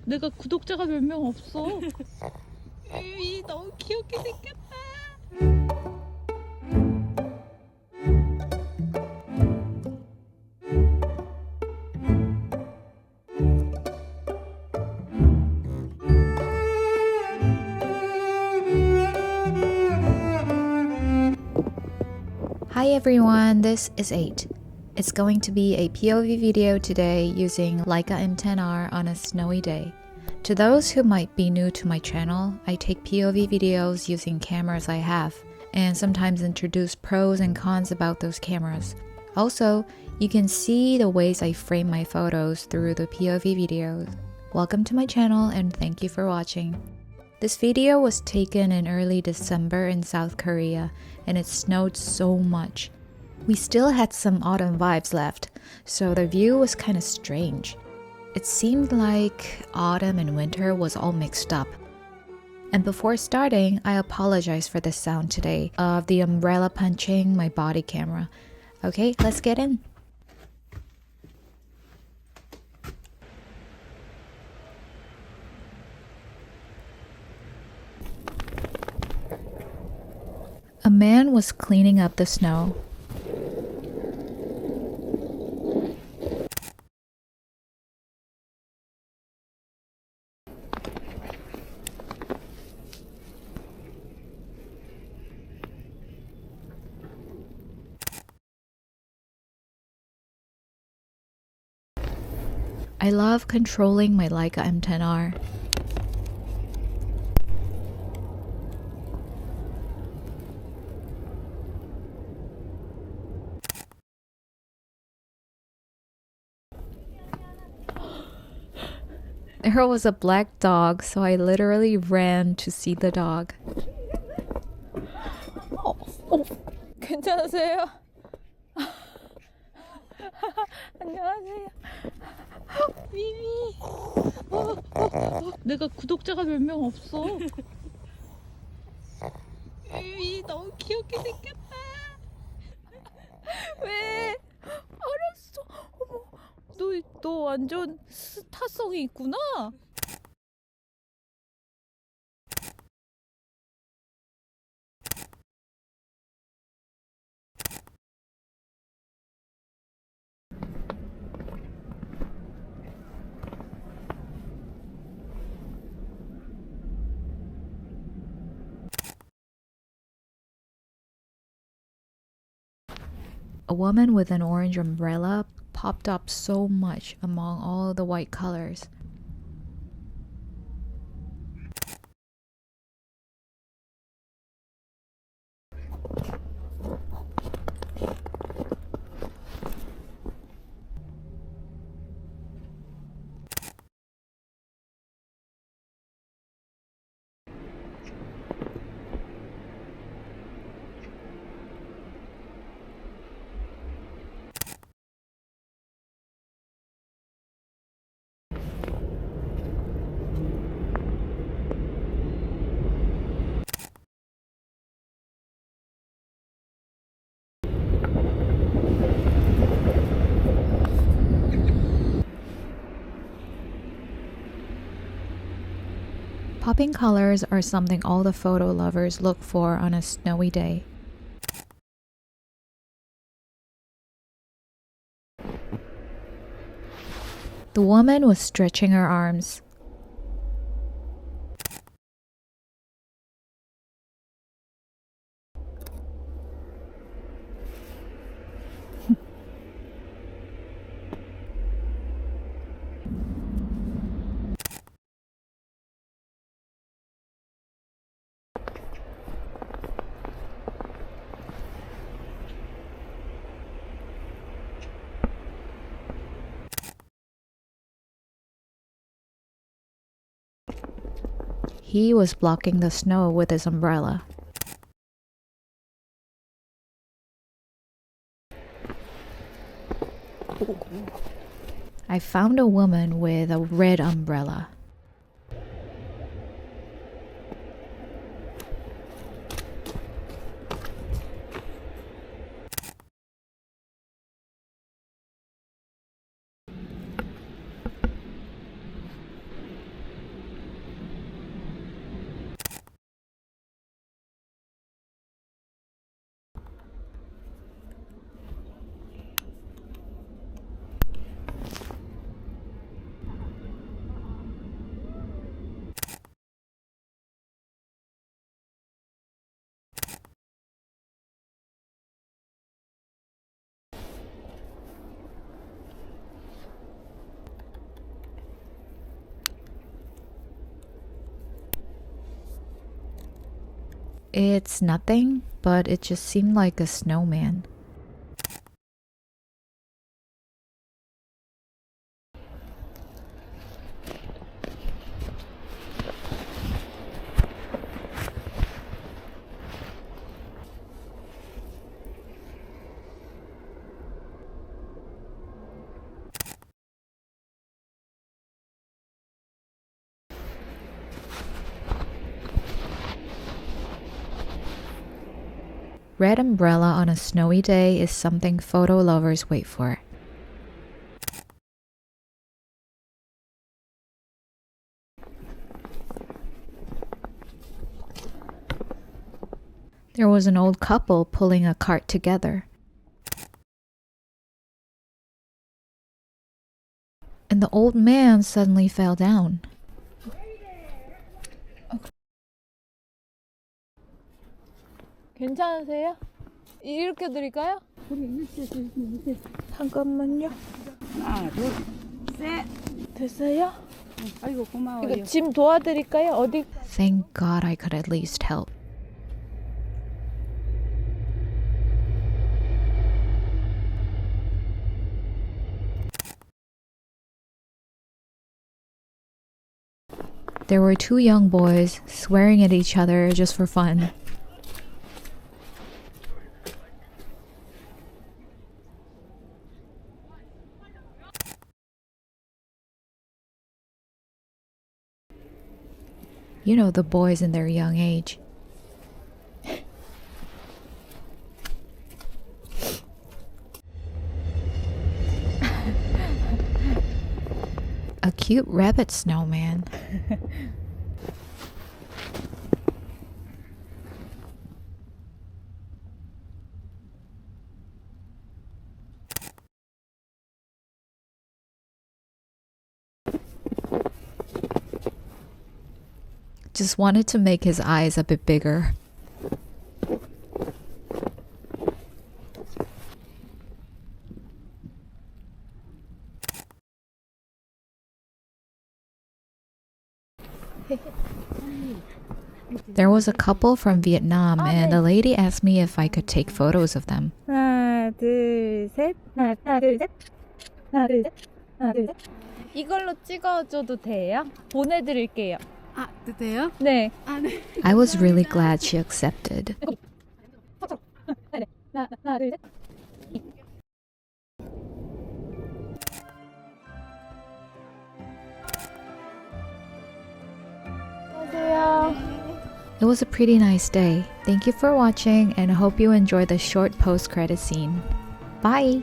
내가 구독자가 몇 명 없어. 이 너무 귀엽게 생겼다. Hi everyone, this is 8. It's going to be a POV video today using Leica M10R on a snowy day. To those who might be new to my channel, I take POV videos using cameras I have, and sometimes introduce pros and cons about those cameras. Also, you can see the ways I frame my photos through the POV videos. Welcome to my channel and thank you for watching. This video was taken in early December in South Korea, and it snowed so much. We still had some autumn vibes left, so the view was kind of strange. It seemed like autumn and winter was all mixed up. And before starting, I apologize for the sound today of the umbrella punching my body camera. Okay, let's get in. A man was cleaning up the snow. I love controlling my Leica M10R. There was a black dog, so I literally ran to see the dog. 괜찮으세요? 안녕하세요. 미미. 내가 구독자가 몇 명 없어. 미미 너무 귀엽게 생겼다. 왜? 알았어. 어머, 너 완전 스타성이 있구나. A woman with an orange umbrella popped up so much among all the white colors. Popping colors are something all the photo lovers look for on a snowy day. The woman was stretching her arms. He was blocking the snow with his umbrella. I found a woman with a red umbrella. It's nothing, but it just seemed like a snowman. Red umbrella on a snowy day is something photo lovers wait for. There was an old couple pulling a cart together. And the old man suddenly fell down. 괜찮으세요? 이렇게 드릴까요? 잠깐만요. 하나, 둘, 셋. 됐어요? 아이고 고마워요. 이거 짐 도와드릴까요? 어디? Thank God I could at least help. There were two young boys swearing at each other just for fun. You know, the boys in their young age. A cute rabbit snowman. Just wanted to make his eyes a bit bigger. There was a couple from Vietnam and the lady asked me if I could take photos of them. 하나, 둘, 셋. 하나, 둘, 셋. 하나, 둘, 셋. 하나, 둘, 셋. 이걸로 찍어줘도 돼요? 보내드릴게요. 아, 돼요? 네. 아, 네. I was really glad she accepted. 하나, 둘, 셋. 안녕하세요. It was a pretty nice day. Thank you for watching and I hope you enjoyed the short post-credit scene. Bye!